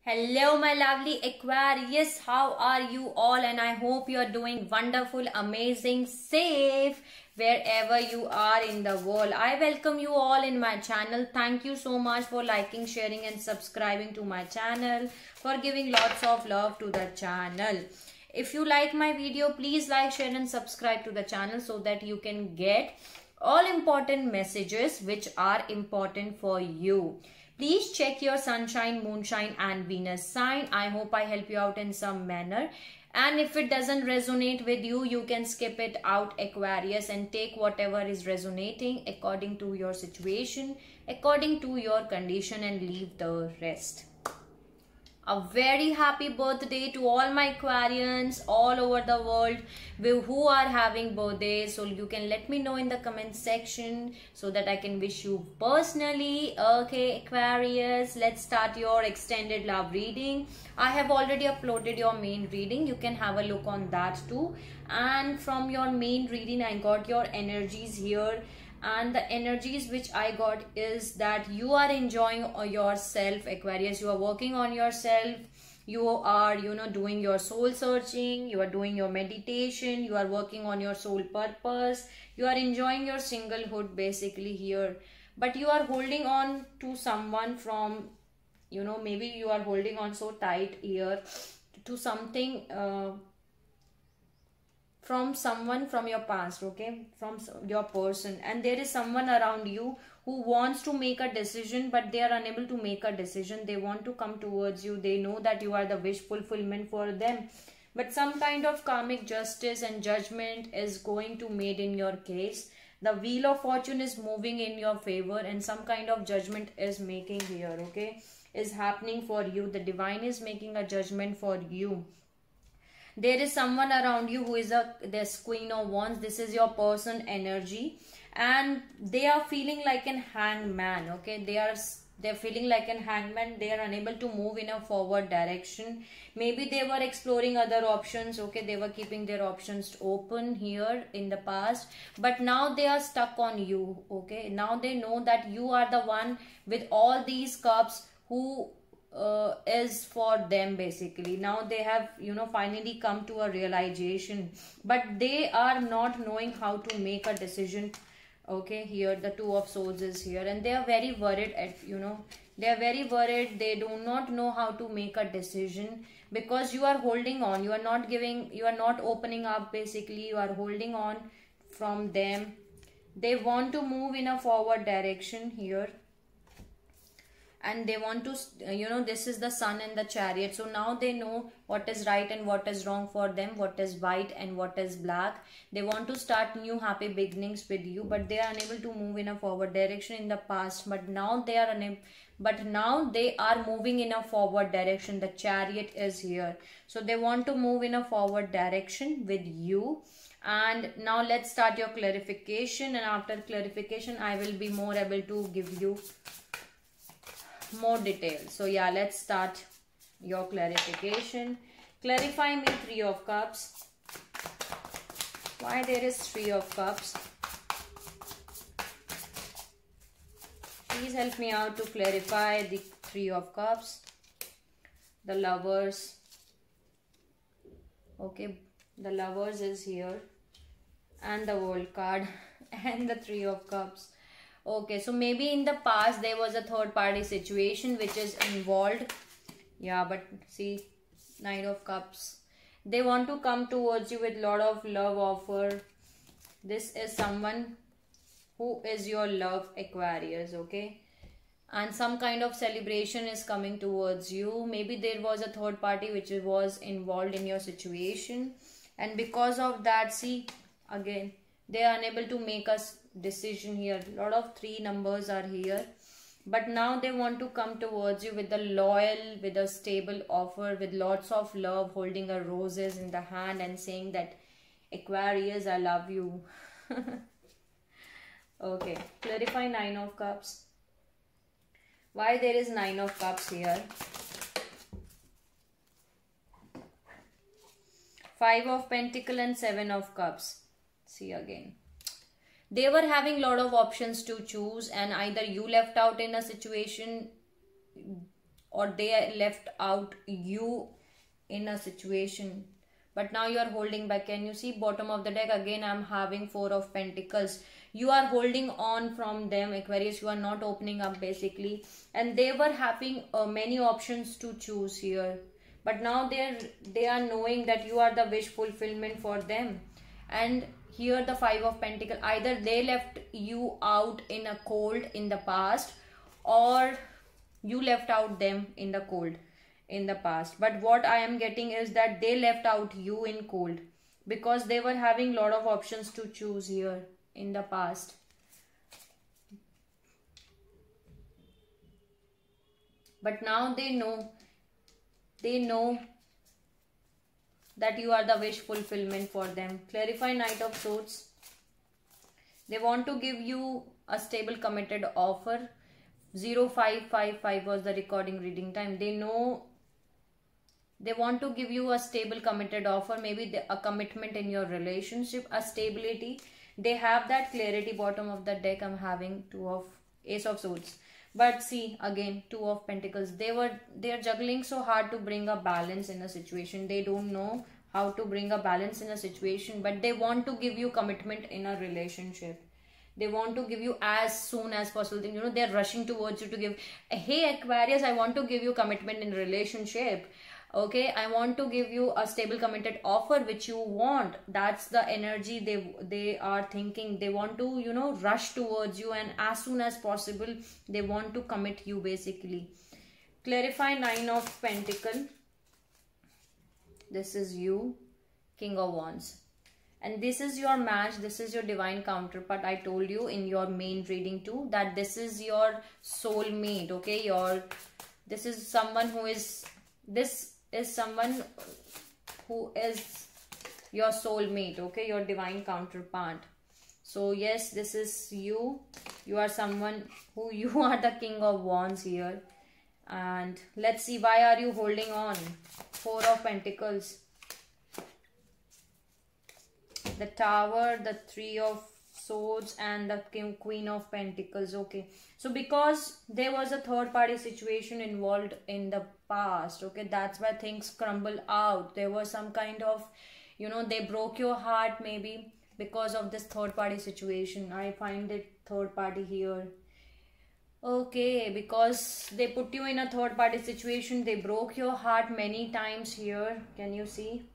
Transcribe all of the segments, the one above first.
Hello, my lovely Aquarius. How are you all? And I hope you are doing wonderful, amazing, safe wherever you are in the world. I welcome you all in my channel. Thank you so much for liking, sharing, and subscribing to my channel, for giving lots of love to the channel. If you like my video, please like, share, and subscribe to the channel so that you can get all important messages which are important for you. Please check your sunshine, moonshine and Venus sign. I hope I help you out in some manner. And if it doesn't resonate with you, you can skip it out, Aquarius, and take whatever is resonating according to your situation, according to your condition, and leave the rest. A very happy birthday to all my Aquarians all over the world who are having birthdays. So you can let me know in the comment section so that I can wish you personally. Okay, Aquarius, let's start your extended love reading. I have already uploaded your main reading. You can have a look on that too. And from your main reading, I got your energies here. And the energies which I got is that you are enjoying yourself, Aquarius. You are working on yourself. You are, doing your soul searching. You are doing your meditation. You are working on your soul purpose. You are enjoying your singlehood basically here. But you are holding on to someone from, maybe you are holding on so tight here to something from someone from your past, okay, from your person, and there is someone around you who wants to make a decision but they are unable to make a decision. They want to come towards you. They know that you are the wish fulfillment for them, but some kind of karmic justice and judgment is going to made in your case. The wheel of fortune is moving in your favor and some kind of judgment is making here, okay, is happening for you. The divine is making a judgment for you. There is someone around you who is this Queen of Wands. This is your person energy, and they are feeling like an hangman. Okay, they're feeling like an hangman. They are unable to move in a forward direction. Maybe they were exploring other options. Okay, they were keeping their options open here in the past, but now they are stuck on you. Okay, now they know that you are the one with all these cups who is for them basically. Now they have finally come to a realization, but they are not knowing how to make a decision. Okay, here the Two of Swords is here, and they are very worried at they are very worried. They do not know how to make a decision because you are holding on. You are not giving, you are not opening up basically. You are holding on from them. They want to move in a forward direction here, and they want to, this is the Sun and the Chariot. So now they know what is right and what is wrong for them, what is white and what is black. They want to start new happy beginnings with you, but they are unable to move in a forward direction in the past. But now they are unable, but now they are moving in a forward direction. The Chariot is here, so they want to move in a forward direction with you. And now let's start your clarification, and after clarification I will be more able to give you more details. So yeah, let's start your clarification. Clarify me Three of Cups. Why there is Three of Cups? Please help me out to clarify the Three of Cups. The Lovers. Okay, the Lovers is here, and the World card and the Three of Cups. Okay, so maybe in the past there was a third party situation which is involved. Yeah, but see, Nine of Cups. They want to come towards you with lot of love offer. This is someone who is your love, Aquarius, okay? And some kind of celebration is coming towards you. Maybe there was a third party which was involved in your situation. And because of that, see, again, they are unable to make a decision here. A lot of 3 numbers are here, but now they want to come towards you with a loyal, with a stable offer, with lots of love, holding a roses in the hand and saying that Aquarius, I love you. Okay, clarify Nine of Cups. Why there is Nine of Cups here? Five of Pentacles and Seven of Cups. See again, they were having lot of options to choose, and either you left out in a situation or they left out you in a situation, but now you are holding back. Can you see bottom of the deck? Again I'm having Four of Pentacles. You are holding on from them, Aquarius. You are not opening up basically, and they were having many options to choose here, but now they are knowing that you are the wish fulfillment for them. And here the Five of Pentacles, either they left you out in a cold in the past, or you left out them in the cold in the past. But what I am getting is that they left out you in cold, because they were having lot of options to choose here in the past. But now they know that you are the wish fulfillment for them. Clarify Knight of Swords. They want to give you a stable committed offer. 0555 was the recording reading time. They know they want to give you a stable committed offer, maybe a commitment in your relationship, a stability. They have that clarity. Bottom of the deck I'm having Ace of Swords. But see, again, Two of Pentacles. They are juggling so hard to bring a balance in a situation. They don't know how to bring a balance in a situation, but they want to give you commitment in a relationship. They want to give you as soon as possible. You know, they're rushing towards you to give, hey Aquarius, I want to give you commitment in relationship. Okay, I want to give you a stable committed offer which you want. That's the energy they are thinking. They want to, you know, rush towards you, and as soon as possible they want to commit you basically. Clarify Nine of Pentacles. This is you, King of Wands. And this is your match. This is your divine counterpart. I told you in your main reading too that this is your soulmate. Okay, this is someone who is someone who is your soulmate. Okay, your divine counterpart. So yes, this is you. You are someone who you are the King of Wands here. And let's see, why are you holding on? Four of Pentacles, the Tower, the Three of Swords, and the Queen of Pentacles. Okay, so because there was a third party situation involved in the past, okay, that's why things crumble out. There was some kind of, you know, they broke your heart maybe because of this third party situation. I find it third party here. Okay, because they put you in a third party situation, they broke your heart many times here. Can you see?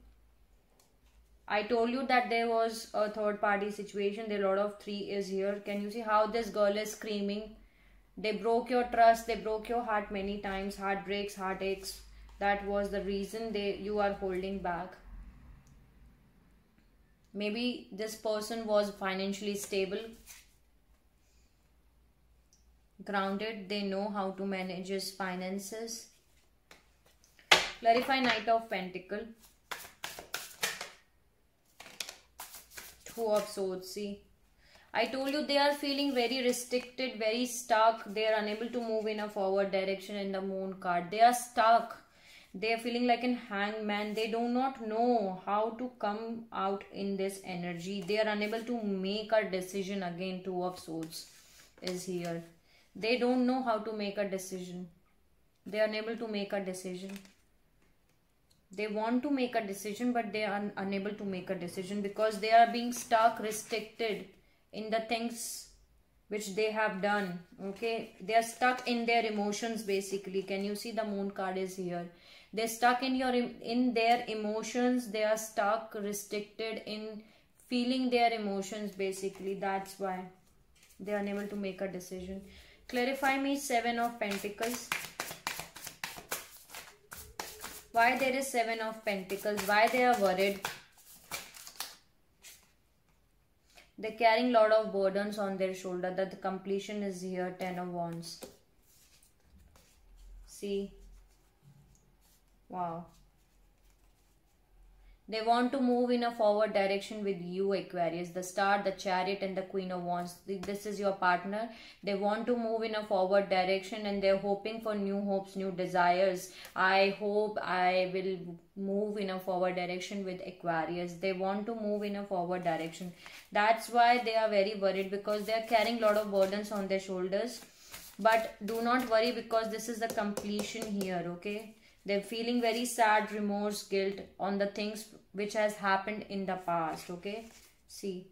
I told you that there was a third party situation. The Lord of Three is here. Can you see how this girl is screaming? They broke your trust. They broke your heart many times. Heartbreaks, heartaches. That was the reason you are holding back. Maybe this person was financially stable, grounded. They know how to manage his finances. Clarify Knight of Pentacles. Two of Swords. See, I told you they are feeling very restricted, very stuck. They are unable to move in a forward direction in the Moon card. They are stuck. They are feeling like a hangman. They do not know how to come out in this energy. They are unable to make a decision. Again, Two of Swords is here. They don't know how to make a decision. They are unable to make a decision. They want to make a decision, but they are unable to make a decision because they are being stuck, restricted in the things which they have done. Okay, they are stuck in their emotions basically. Can you see the Moon card is here? They're stuck in their emotions. They are stuck, restricted in feeling their emotions basically. That's why they are unable to make a decision. Clarify me Seven of Pentacles. Why there is Seven of Pentacles? Why they are worried? They're carrying a lot of burdens on their shoulder. That the completion is here. Ten of Wands. See? Wow. They want to move in a forward direction with you, Aquarius. The Star, the Chariot, and the Queen of Wands. This is your partner. They want to move in a forward direction and they're hoping for new hopes, new desires. I hope I will move in a forward direction with Aquarius. They want to move in a forward direction. That's why they are very worried, because they are carrying a lot of burdens on their shoulders. But do not worry, because this is the completion here, okay? They're feeling very sad, remorse, guilt on the things which has happened in the past, okay? See,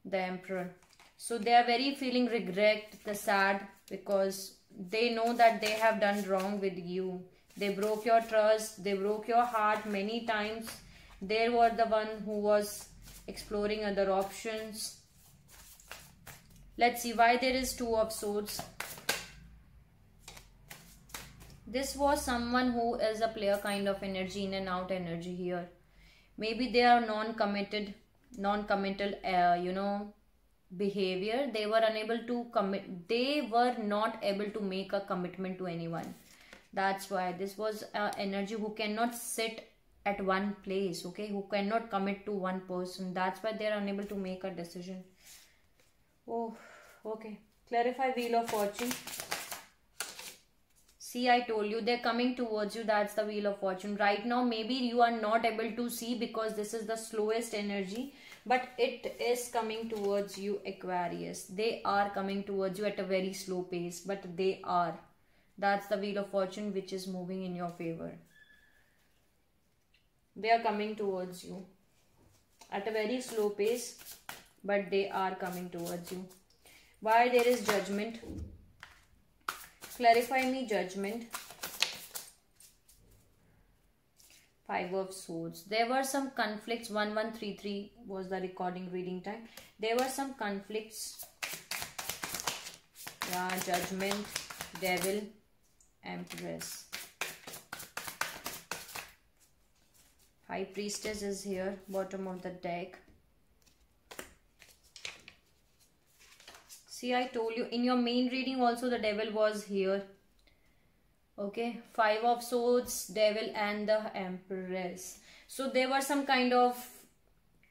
the Emperor. So they are very feeling regret, the sad, because they know that they have done wrong with you. They broke your trust, they broke your heart many times. They were the one who was exploring other options. Let's see why there is Two of Swords. This was someone who is a player kind of energy, in and out energy here. Maybe they are non-committal, behavior. They were unable to commit. They were not able to make a commitment to anyone. That's why this was energy who cannot sit at one place, okay? Who cannot commit to one person. That's why they are unable to make a decision. Oh, okay. Clarify Wheel of Fortune. See, I told you they're coming towards you. That's the Wheel of Fortune. Right now, maybe you are not able to see because this is the slowest energy. But it is coming towards you, Aquarius. They are coming towards you at a very slow pace. But they are. That's the Wheel of Fortune which is moving in your favor. They are coming towards you at a very slow pace. But they are coming towards you. Why there is Judgment? Clarify me Judgment. Five of Swords. There were some conflicts. 1133 was the recording reading time. There were some conflicts. Yeah, Judgment, Devil, Empress. High Priestess is here, bottom of the deck. See, I told you in your main reading also the Devil was here. Okay, Five of Swords, Devil and the Empress. So there were some kind of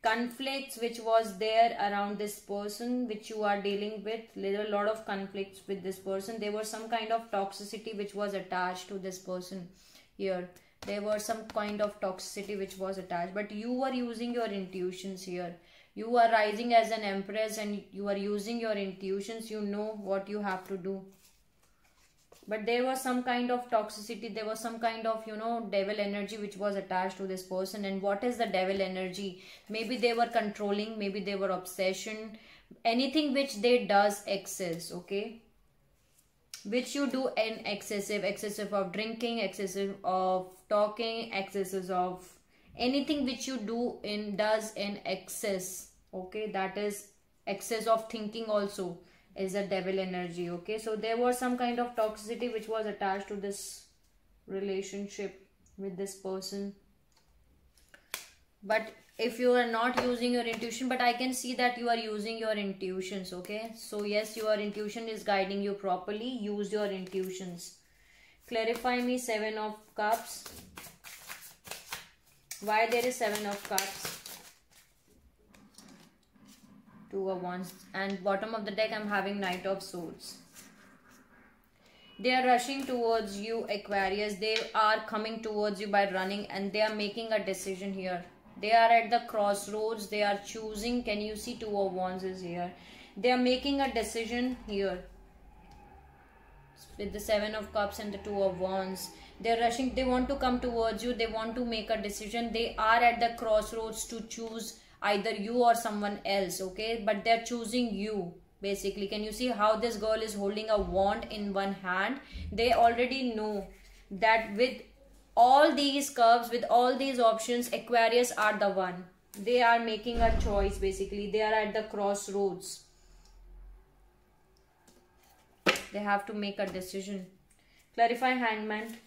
conflicts which was there around this person which you are dealing with. There are a lot of conflicts with this person. There was some kind of toxicity which was attached to this person here. There was some kind of toxicity which was attached. But you were using your intuitions here. You are rising as an Empress and you are using your intuitions. You know what you have to do. But there was some kind of toxicity. There was some kind of, devil energy which was attached to this person. And what is the devil energy? Maybe they were controlling. Maybe they were obsession. Anything which they does excess, okay? Which you do in excessive of drinking, excessive of talking, excesses of anything which you does in excess, okay? That is excess of thinking also is a devil energy, okay? So there was some kind of toxicity which was attached to this relationship with this person. But if you are not using your intuition, but I can see that you are using your intuitions, okay? So yes, your intuition is guiding you properly. Use your intuitions. Clarify me Seven of Cups. Why there is Seven of Cups? Two of Wands. And bottom of the deck I'm having Knight of Swords. They are rushing towards you, Aquarius. They are coming towards you by running and they are making a decision here. They are at the crossroads. They are choosing. Can you see Two of Wands is here? They are making a decision here. With the Seven of Cups and the Two of Wands. They are rushing. They want to come towards you. They want to make a decision. They are at the crossroads to choose either you or someone else, okay? But they are choosing you. Basically, can you see how this girl is holding a wand in one hand? They already know that with all these curves, with all these options, Aquarius are the one. They are making a choice basically. They are at the crossroads. They have to make a decision. Clarify Hangman.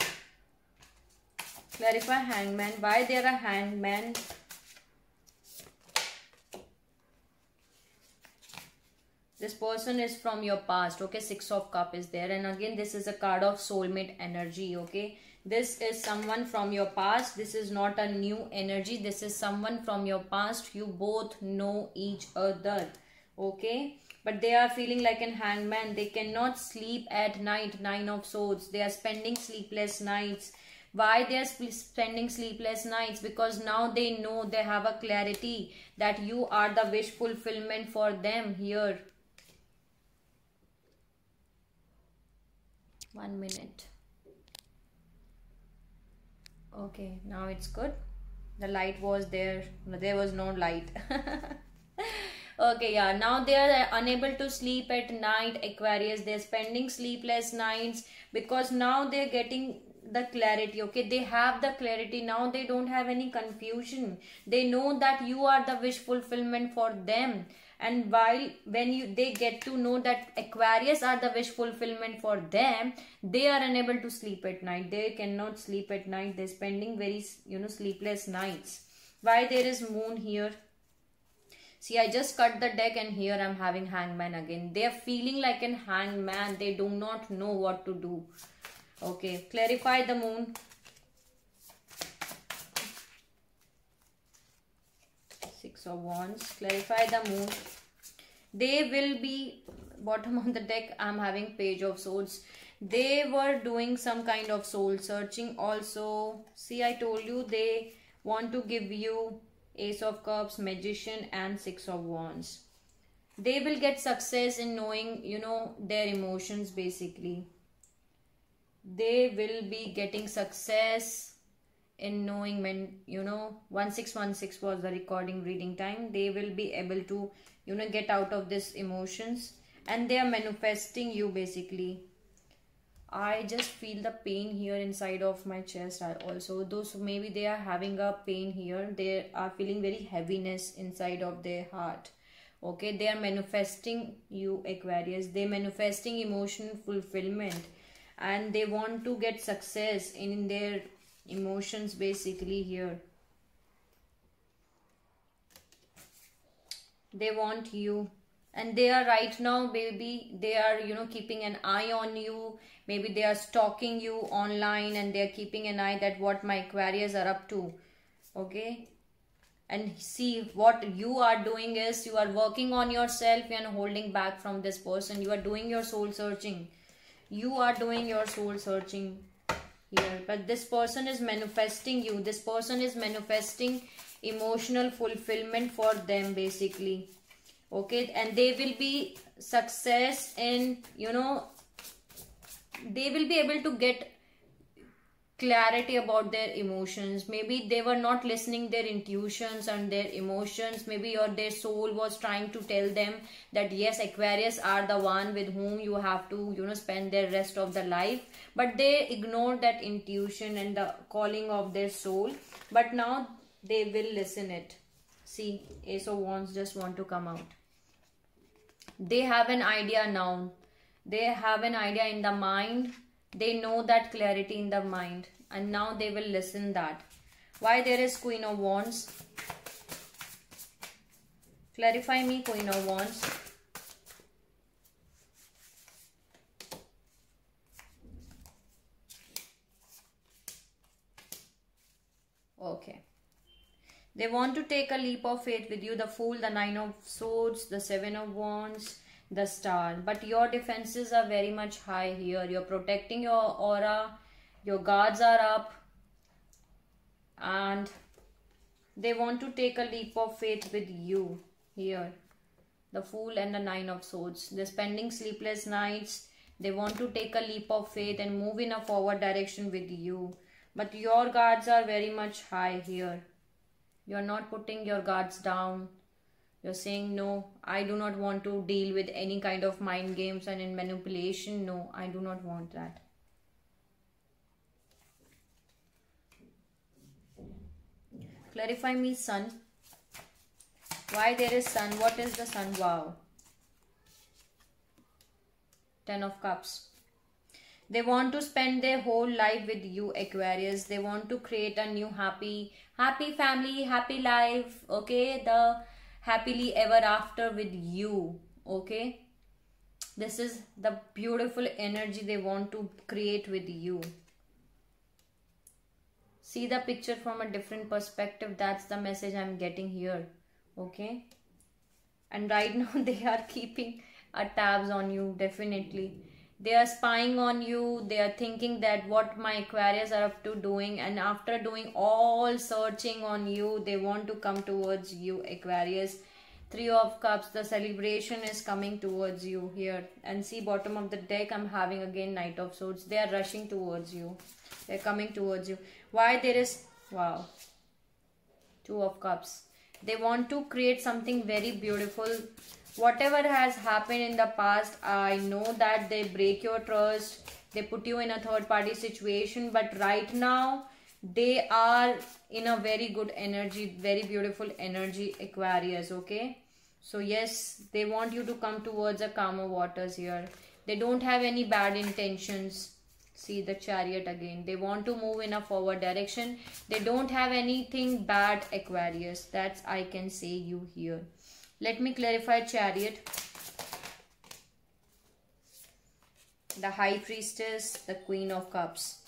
Clarify Hangman. Why there are Hangman? This person is from your past, okay? Six of Cups is there. And again, this is a card of soulmate energy, okay? This is someone from your past. This is not a new energy. This is someone from your past. You both know each other, okay? But they are feeling like an hangman. They cannot sleep at night. Nine of Swords. They are spending sleepless nights. Why they are spending sleepless nights? Because now they know, they have a clarity that you are the wish fulfillment for them here. 1 minute. Okay, now it's good. The light was there. There was no light. Okay, yeah, now they are unable to sleep at night, Aquarius. They're spending sleepless nights because now they're getting the clarity. Okay, they have the clarity now. They don't have any confusion. They know that you are the wish fulfillment for them. And while when they get to know that Aquarius are the wish fulfillment for them, they are unable to sleep at night. They cannot sleep at night. They're spending very sleepless nights. Why there is moon here? See, I just cut the deck and here I'm having hangman again. They are feeling like an hangman. They do not know what to do. Okay, clarify the moon. Six of Wands. Clarify the moon. They will be, bottom of the deck, I'm having Page of Swords. They were doing some kind of soul searching also. See, I told you they want to give you Ace of Cups, Magician and Six of Wands. They will get success in knowing, their emotions basically. They will be getting success in knowing when, 1616 was the recording reading time. They will be able to, get out of this emotions and they are manifesting you basically. I just feel the pain here inside of my chest also. Those maybe they are having a pain here. They are feeling very heaviness inside of their heart. Okay, they are manifesting you, Aquarius. They are manifesting emotional fulfillment and they want to get success in their emotions basically here. They want you. And they are right now, baby, they are, keeping an eye on you. Maybe they are stalking you online and they are keeping an eye that what my Aquarius are up to. Okay. And see, what you are doing is you are working on yourself and holding back from this person. You are doing your soul searching. You are doing your soul searching here. But this person is manifesting you. This person is manifesting emotional fulfillment for them basically. Okay, and they will be success in, they will be able to get clarity about their emotions. Maybe they were not listening their intuitions and their emotions. Maybe their soul was trying to tell them that yes, Aquarius are the one with whom you have to, spend their rest of the life. But they ignored that intuition and the calling of their soul. But now they will listen it. See, Ace of Wands just want to come out. They have an idea now. They have an idea in the mind. They know that clarity in the mind. And now they will listen that. Why there is Queen of Wands? Clarify me, Queen of Wands. Okay. They want to take a leap of faith with you. The Fool, the Nine of Swords, the Seven of Wands, the Star. But your defenses are very much high here. You're protecting your aura. Your guards are up. And they want to take a leap of faith with you here. The Fool and the Nine of Swords. They're spending sleepless nights. They want to take a leap of faith and move in a forward direction with you. But your guards are very much high here. You're not putting your guards down. You're saying, no, I do not want to deal with any kind of mind games and in manipulation. No, I do not want that. Clarify me, Sun. Why there is Sun? What is the Sun? Wow. Ten of Cups. They want to spend their whole life with you, Aquarius. They want to create a new happy family, happy life. Okay, the happily ever after with you. Okay, this is the beautiful energy they want to create with you. See the picture from a different perspective. That's the message I'm getting here. Okay, and right now they are keeping a tabs on you. Definitely they are spying on you. They are thinking that what my Aquarius are up to doing, and after doing all searching on you, they want to come towards you, Aquarius. Three of Cups, the celebration is coming towards you here. And see, bottom of the deck, I'm having again Knight of Swords. They are rushing towards you. They're coming towards you. Why there is, wow, Two of Cups. They want to create something very beautiful. Whatever has happened in the past, I know that they break your trust. They put you in a third party situation. But right now, they are in a very good energy, very beautiful energy, Aquarius, okay? So yes, they want you to come towards a calmer waters here. They don't have any bad intentions. See the Chariot again. They want to move in a forward direction. They don't have anything bad, Aquarius. That's I can say you here. Let me clarify Chariot. The High Priestess, the Queen of Cups.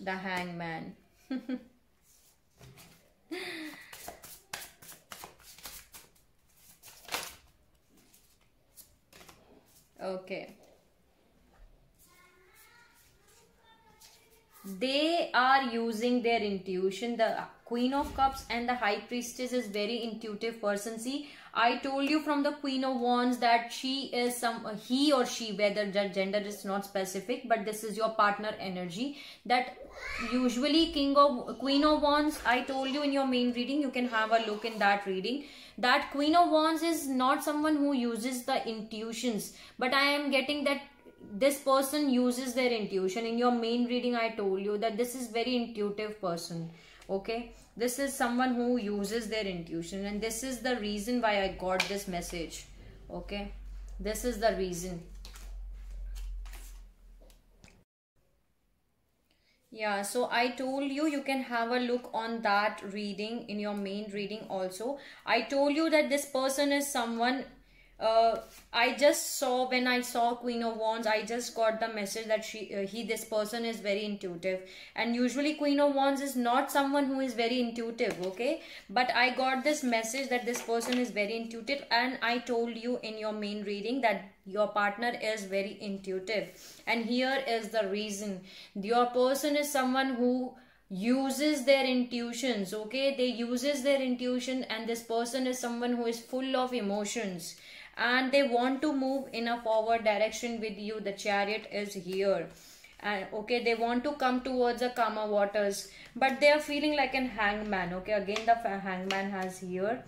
The Hangman. Okay. They are using their intuition. The Queen of Cups and the High Priestess is very intuitive person. See, I told you from the Queen of Wands that she is he or she, whether the gender is not specific, but this is your partner energy. That usually Queen of Wands, I told you in your main reading, you can have a look in that reading. That Queen of Wands is not someone who uses the intuitions, but I am getting that this person uses their intuition. In your main reading, I told you that this is very intuitive person. Okay, this is someone who uses their intuition, and this is the reason why I got this message. Okay, this is the reason. Yeah, so I told you, you can have a look on that reading in your main reading also. I told you that this person is someone, I just saw, when I saw Queen of Wands, I just got the message that this person is very intuitive. And usually Queen of Wands is not someone who is very intuitive, okay? But I got this message that this person is very intuitive, and I told you in your main reading that your partner is very intuitive. And here is the reason. Your person is someone who uses their intuitions, okay? They uses their intuition, and this person is someone who is full of emotions. And they want to move in a forward direction with you. The Chariot is here. And okay, they want to come towards the calmer waters, but they are feeling like an hangman. Okay, again the hangman has here.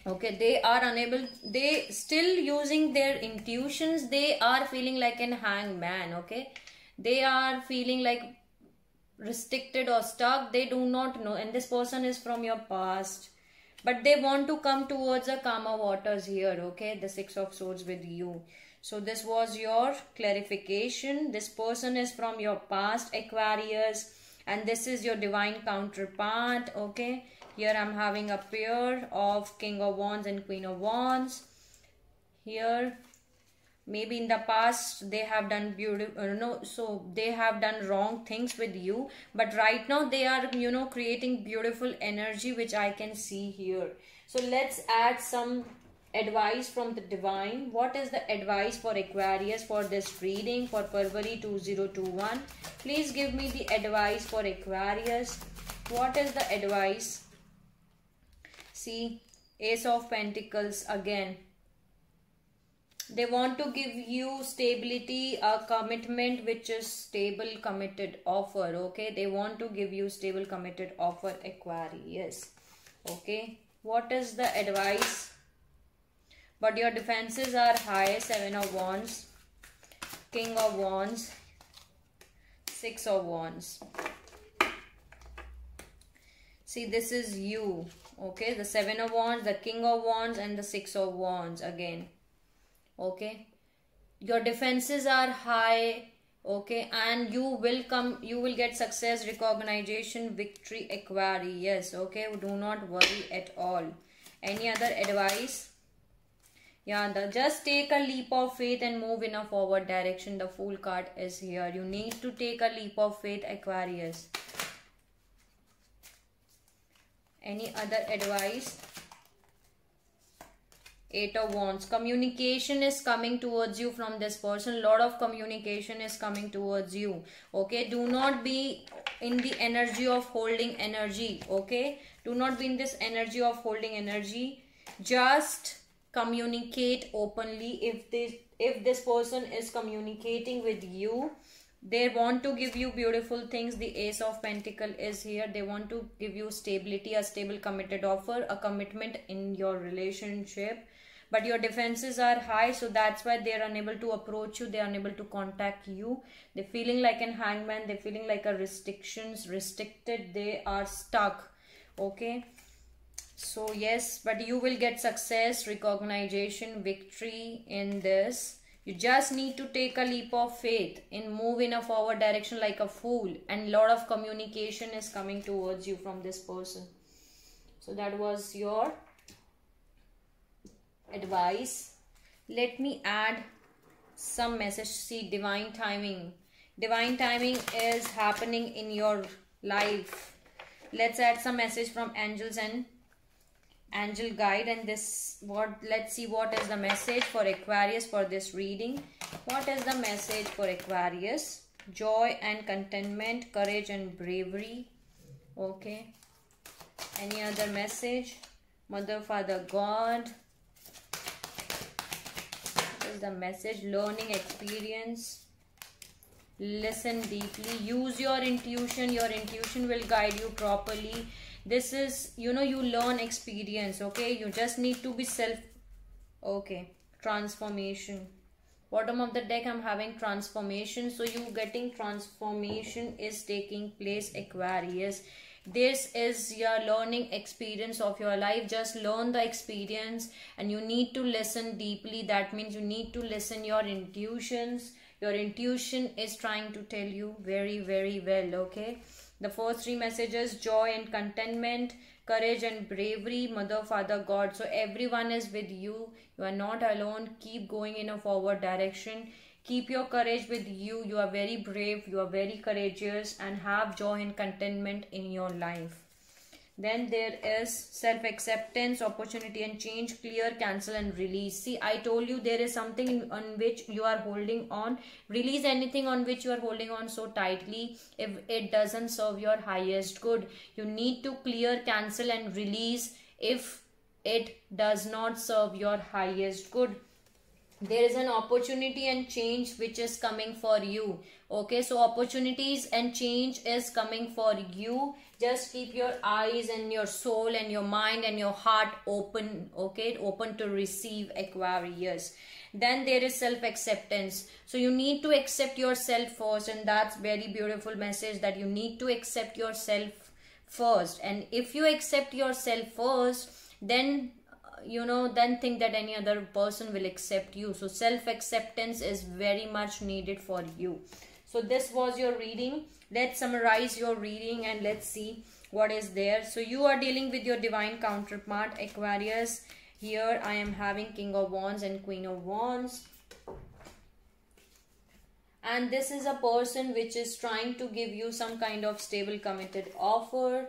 Okay, they are unable, they still using their intuitions. They are feeling like an hangman. Okay, they are feeling like restricted or stuck. They do not know, and this person is from your past, but they want to come towards the calmer waters here. Okay, the Six of Swords with you. So this was your clarification. This person is from your past, Aquarius, and this is your divine counterpart. Okay, here I'm having a pair of King of Wands and Queen of Wands. Here, maybe in the past they have done so they have done wrong things with you, but right now they are, creating beautiful energy, which I can see here. So let's add some advice from the divine. What is the advice for Aquarius for this reading for February 2021? Please give me the advice for Aquarius. What is the advice? See, Ace of Pentacles again. They want to give you stability, a commitment which is stable, committed offer. Okay, they want to give you stable, committed offer, Aquarius. Okay, what is the advice? But your defenses are high. Seven of Wands, King of Wands, Six of Wands. See, this is you. Okay, the Seven of Wands, the King of Wands, and the Six of Wands again. Okay, your defenses are high. Okay, and you will get success, recognition, victory, Aquarius. Okay, do not worry at all. Any other advice? Yeah, just take a leap of faith and move in a forward direction. The Fool card is here. You need to take a leap of faith, Aquarius. Any other advice? Eight of Wands. Communication is coming towards you from this person. Lot of communication is coming towards you. Okay, do not be in the energy of holding energy. Okay, do not be in this energy of holding energy. Just communicate openly. If this person is communicating with you, they want to give you beautiful things. The Ace of Pentacles is here. They want to give you stability, a stable committed offer, a commitment in your relationship. But your defenses are high, so that's why they are unable to approach you. They are unable to contact you. They're feeling like an hangman. They're feeling like a restricted. They are stuck. Okay. So yes, but you will get success, recognition, victory in this. You just need to take a leap of faith and move in a forward direction like a fool. And lot of communication is coming towards you from this person. So that was your advice. Let me add some message. See, divine timing. Divine timing is happening in your life. Let's add some message from angels and angel guide, and let's see what is the message for Aquarius for this reading. What is the message for Aquarius? Joy and contentment, courage and bravery. Okay. Any other message? Mother, Father, God. What is the message? Learning experience. Listen deeply. Use your intuition. Your intuition will guide you properly. This is, you learn experience. Okay, you just need to be okay. Transformation. Bottom of the deck, I'm having transformation. So you getting transformation is taking place, Aquarius. This is your learning experience of your life. Just learn the experience, and you need to listen deeply. That means you need to listen your intuitions. Your intuition is trying to tell you very, very well. Okay. The first three messages: joy and contentment, courage and bravery, Mother, Father, God. So everyone is with you. You are not alone. Keep going in a forward direction. Keep your courage with you. You are very brave. You are very courageous, and have joy and contentment in your life. Then there is self-acceptance, opportunity and change, clear, cancel and release. See, I told you there is something on which you are holding on. Release anything on which you are holding on so tightly if it doesn't serve your highest good. You need to clear, cancel and release if it does not serve your highest good. There is an opportunity and change which is coming for you. Okay, so opportunities and change is coming for you. Just keep your eyes and your soul and your mind and your heart open. Okay, open to receive, Aquarius. Then there is self-acceptance. So you need to accept yourself first, and that's very beautiful message, that you need to accept yourself first. And if you accept yourself first, then then think that any other person will accept you. So self-acceptance is very much needed for you. So this was your reading. Let's summarize your reading and let's see what is there. So you are dealing with your divine counterpart, Aquarius. Here I am having King of Wands and Queen of Wands. And this is a person which is trying to give you some kind of stable committed offer.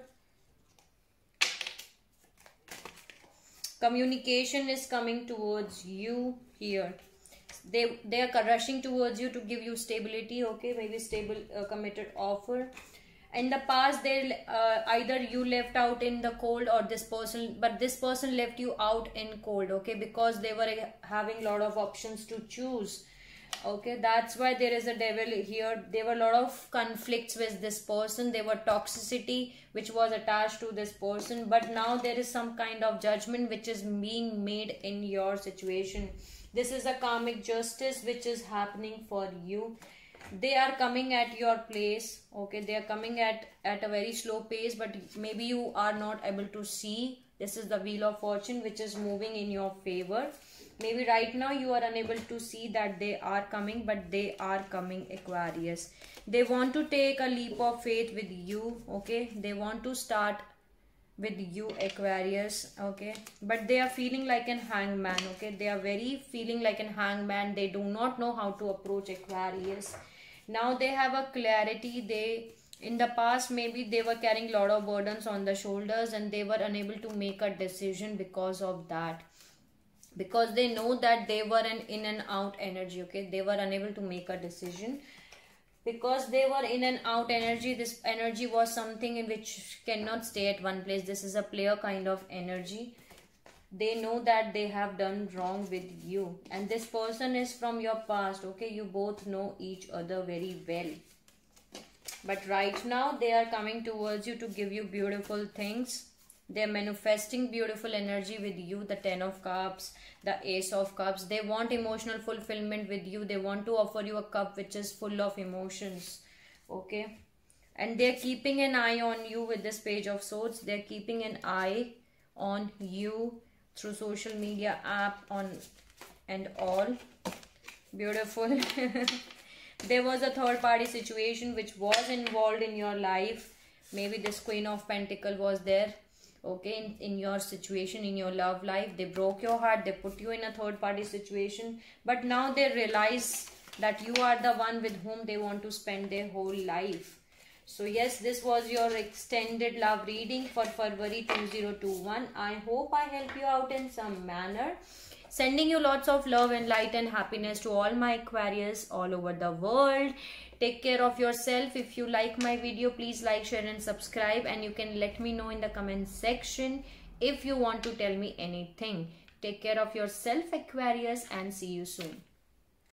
Communication is coming towards you here. They are rushing towards you to give you stability. Okay, maybe stable committed offer. In the past, they either you left out in the cold, or this person left you out in cold. Okay, because they were having a lot of options to choose. Okay, that's why there is a devil here. There were a lot of conflicts with this person. There were toxicity which was attached to this person. But now there is some kind of judgment which is being made in your situation. This is a karmic justice which is happening for you. They are coming at your place. Okay, they are coming at a very slow pace, but maybe you are not able to see. This is the Wheel of Fortune which is moving in your favor. Maybe right now you are unable to see that they are coming, but they are coming, Aquarius. They want to take a leap of faith with you. Okay, they want to start with you, Aquarius. Okay, but they are feeling like an hangman. Okay, they are very feeling like an hangman. They do not know how to approach, Aquarius. Now they have a clarity. In the past, maybe they were carrying a lot of burdens on the shoulders and they were unable to make a decision because of that. because they know that they were an in and out energy. Okay, they were unable to make a decision because they were in and out energy. This energy was something in which cannot stay at one place. This is a player kind of energy. They know that they have done wrong with you, and this person is from your past. Okay, you both know each other very well, but right now they are coming towards you to give you beautiful things. They're manifesting beautiful energy with you. The 10 of cups, the ace of cups. They want emotional fulfillment with you. They want to offer you a cup which is full of emotions. Okay, and they're keeping an eye on you with this page of swords. They're keeping an eye on you through social media app on and all. Beautiful. There was a third party situation which was involved in your life. Maybe this Queen of Pentacles was there. Okay, in your situation, in your love life, they broke your heart. They put you in a third party situation, but now they realize that you are the one with whom they want to spend their whole life. So yes, this was your extended love reading for February 2021. I hope I help you out in some manner. Sending you lots of love and light and happiness to all my Aquarius all over the world. Take care of yourself. If you like my video, please like, share and subscribe. And you can let me know in the comment section if you want to tell me anything. Take care of yourself, Aquarius, and see you soon.